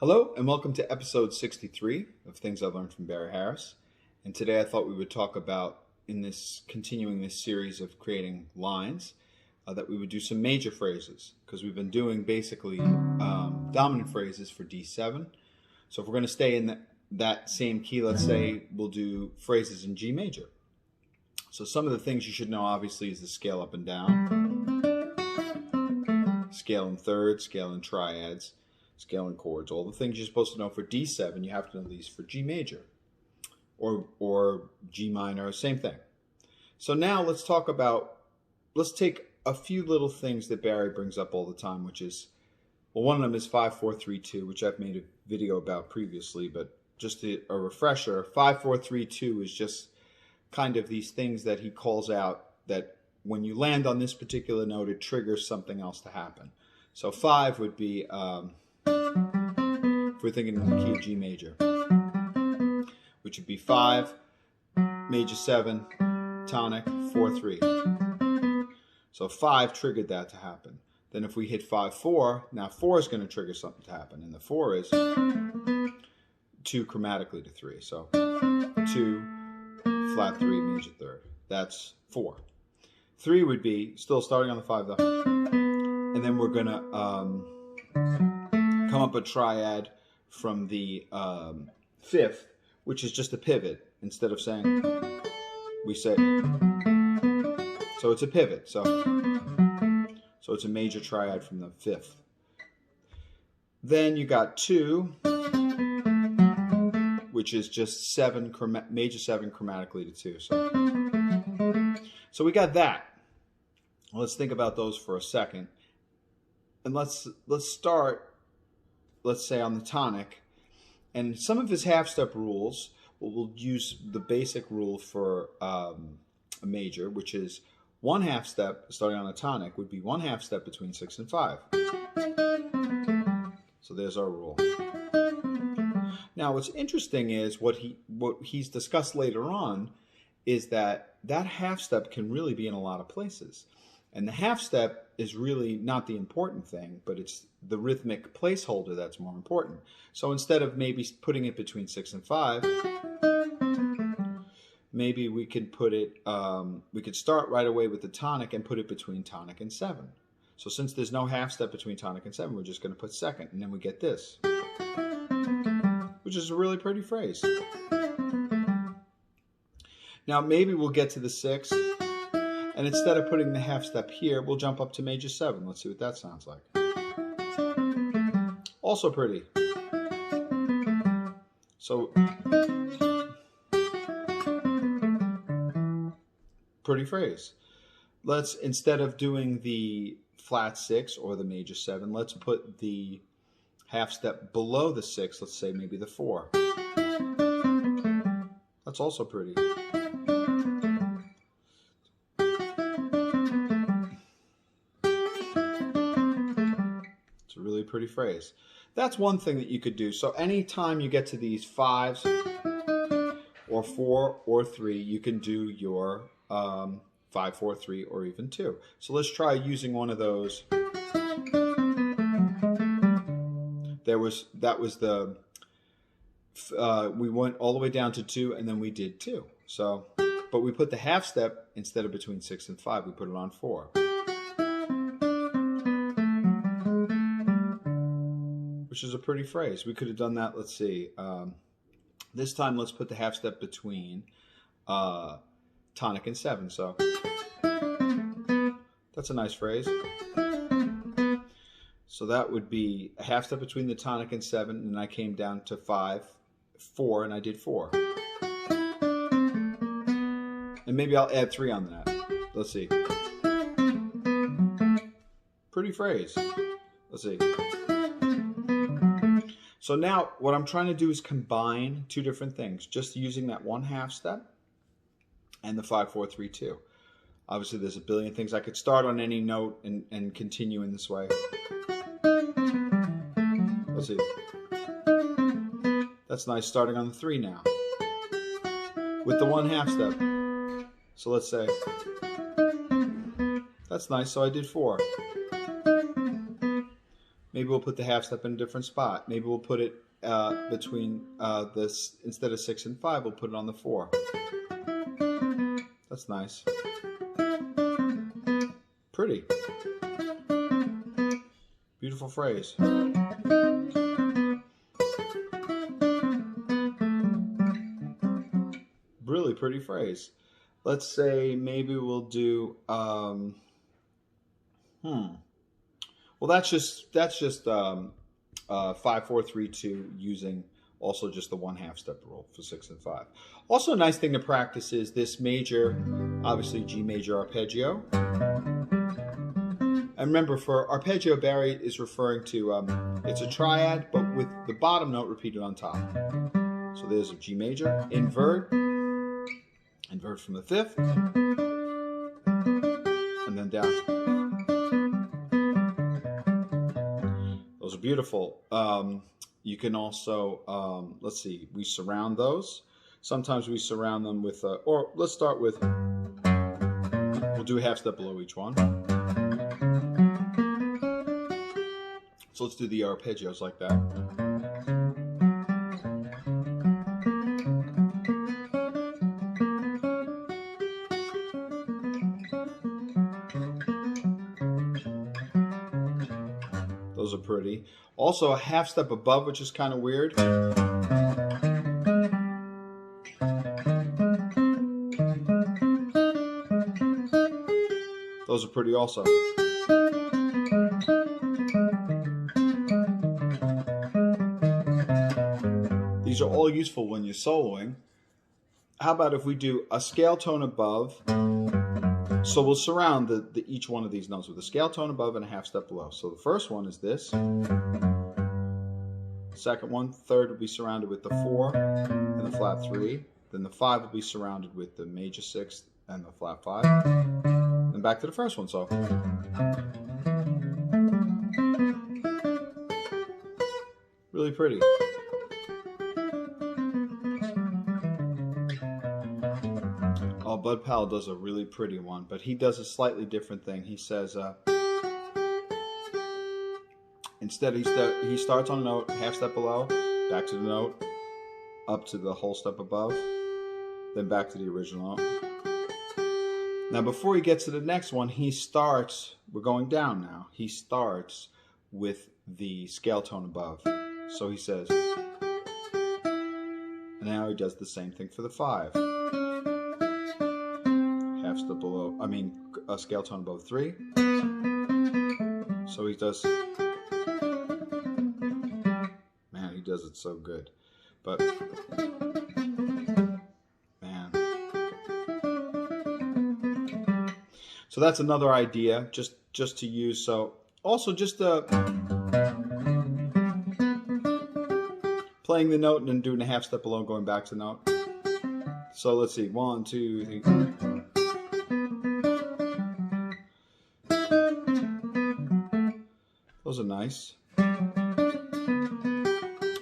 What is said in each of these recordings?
Hello and welcome to episode 63 of Things I Learned from Barry Harris. And today I thought we would talk about, continuing this series of creating lines, that we would do some major phrases, because we've been doing basically dominant phrases for D7. So if we're going to stay in that same key, let's say we'll do phrases in G major. So some of the things you should know obviously is the scale up and down, scale in thirds, scale in triads, scale in chords, all the things you're supposed to know for D7, you have to know these for G major or G minor, same thing. So now let's take a few little things that Barry brings up all the time, which is, well, one of them is 5-4-3-2, which I've made a video about previously, but just a refresher, 5-4-3-2 is just kind of these things that he calls out that when you land on this particular note, it triggers something else to happen. So 5 would be, if we're thinking in the key of G major, which would be 5, major 7, tonic, 4-3. So 5 triggered that to happen. Then if we hit 5-4, now 4 is going to trigger something to happen. And the 4 is 2 chromatically to 3. So 2, flat 3, major third. That's 4. 3 would be, still starting on the 5 though. And then we're going to come up a triad from the 5th, which is just a pivot. Instead of saying, we say, so it's a pivot. So it's a major triad from the 5th. Then you got 2, which is just major 7 chromatically to 2. So we got that. Let's think about those for a second. And let's start, let's say, on the tonic. And some of his half-step rules, we'll use the basic rule for a major, which is 1 half step, starting on a tonic, would be 1 half step between 6 and 5. So there's our rule. Now, what's interesting is what he's discussed later on is that half step can really be in a lot of places. And the half step is really not the important thing, but it's the rhythmic placeholder that's more important. So instead of maybe putting it between 6 and 5, maybe we could put it, we could start right away with the tonic and put it between tonic and 7. So since there's no half step between tonic and 7, we're just going to put second, and then we get this, which is a really pretty phrase. Now maybe we'll get to the 6. And instead of putting the half step here, we'll jump up to major 7. Let's see what that sounds like. Also pretty. So, pretty phrase. Let's, instead of doing the flat 6 or the major 7, let's put the half step below the 6. Let's say maybe the 4. That's also pretty. Really pretty phrase. That's one thing that you could do. So anytime you get to these 5s or 4 or 3, you can do your 5, 4, 3, or even 2. So let's try using one of those. That was the we went all the way down to 2, and then we did 2. So, but we put the half step instead of between 6 and 5. We put it on 4. Which is a pretty phrase. We could have done that, let's see. This time, let's put the half step between tonic and 7. So that's a nice phrase. So that would be a half step between the tonic and 7, and I came down to 5, 4, and I did 4. And maybe I'll add 3 on that. Let's see. Pretty phrase. Let's see. So now what I'm trying to do is combine 2 different things, just using that 1 half step and the 5, 4, 3, 2. Obviously there's a billion things. I could start on any note and continue in this way. Let's see. That's nice, starting on the 3 now with the 1 half step. So let's say, that's nice, so I did 4. Maybe we'll put the half step in a different spot. Maybe we'll put it between this, instead of 6 and 5, we'll put it on the 4. That's nice. Pretty. Beautiful phrase. Really pretty phrase. Let's say maybe we'll do well, that's just 5, 4, 3, 2 using also just the 1/2 step rule for 6 and 5. Also, a nice thing to practice is this major, obviously G major arpeggio. And remember, for arpeggio, Barry is referring to it's a triad, but with the bottom note repeated on top. So there's a G major, invert from the 5th, and then down. Those are beautiful. You can also, let's see, we surround those. Sometimes we surround them with, or let's start with, we'll do a half step below each one. So let's do the arpeggios like that. Those are pretty. Also a half step above, which is kind of weird. Those are pretty also. These are all useful when you're soloing. How about if we do a scale tone above? So we'll surround each one of these notes with a scale tone above and a half step below. So the first one is this. Second one, third will be surrounded with the 4 and the flat 3. Then the 5 will be surrounded with the major 6th and the flat 5. Then back to the first one. So really pretty. Oh, Bud Powell does a really pretty one, but he does a slightly different thing. He says, instead he starts on a note, half step below, back to the note, up to the whole step above, then back to the original note. Now before he gets to the next one, he starts, we're going down now, he starts with the scale tone above. So he says, and now he does the same thing for the 5. Half step below, a scale tone above 3. So he does, man, he does it so good. But, man. So that's another idea, just to use. So also just playing the note and then doing a half step below and going back to the note. So let's see, 1, 2, 3. Those are nice.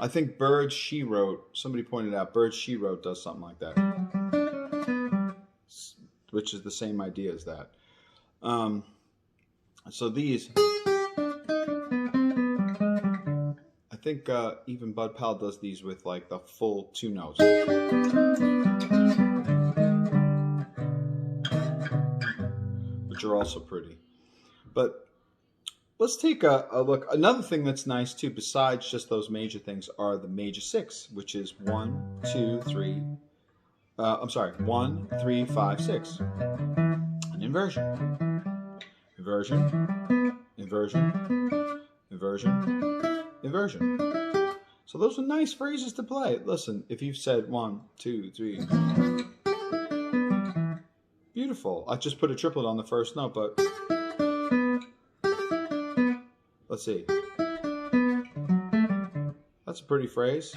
I think Bird She Wrote, somebody pointed out, Bird She Wrote does something like that, which is the same idea as that. So these, I think even Bud Powell does these with like the full 2 notes. Which are also pretty. But let's take a look. Another thing that's nice too, besides just those major things, are the major 6, which is 1, 2, 3. 1, 3, 5, 6. An inversion. Inversion. Inversion. Inversion. Inversion. So those are nice phrases to play. Listen, if you've said 1, 2, 3. Beautiful. I just put a triplet on the first note, but let's see. That's a pretty phrase.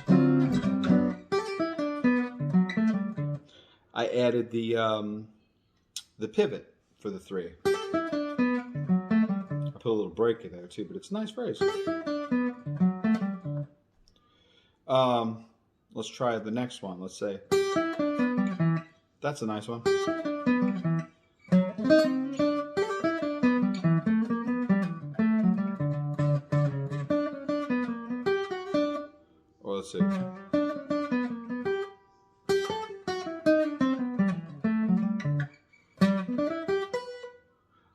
I added the pivot for the 3. I put a little break in there too, but it's a nice phrase. Let's try the next one. Let's say that's a nice one. let's see.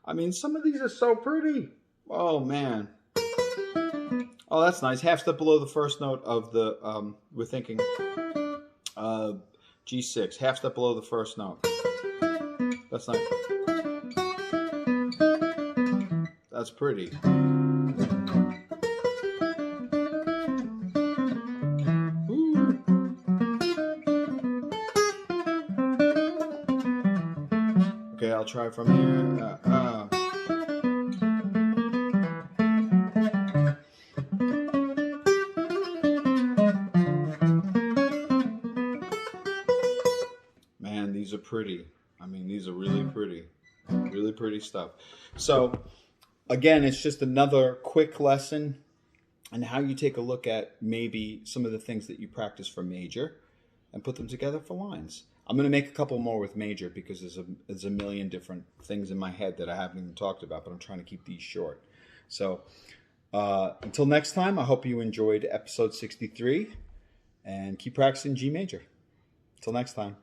I mean, some of these are so pretty. Oh, man. Oh, that's nice. Half step below the first note of the, we're thinking G6. Half step below the first note. That's nice. That's pretty. Ooh. Okay, I'll try from here. Man, these are pretty. I mean, these are really pretty stuff. So, again, it's just another quick lesson on how you take a look at maybe some of the things that you practice for major and put them together for lines. I'm going to make a couple more with major because there's a million different things in my head that I haven't even talked about, but I'm trying to keep these short. So, until next time, I hope you enjoyed episode 63 and keep practicing G major. Until next time.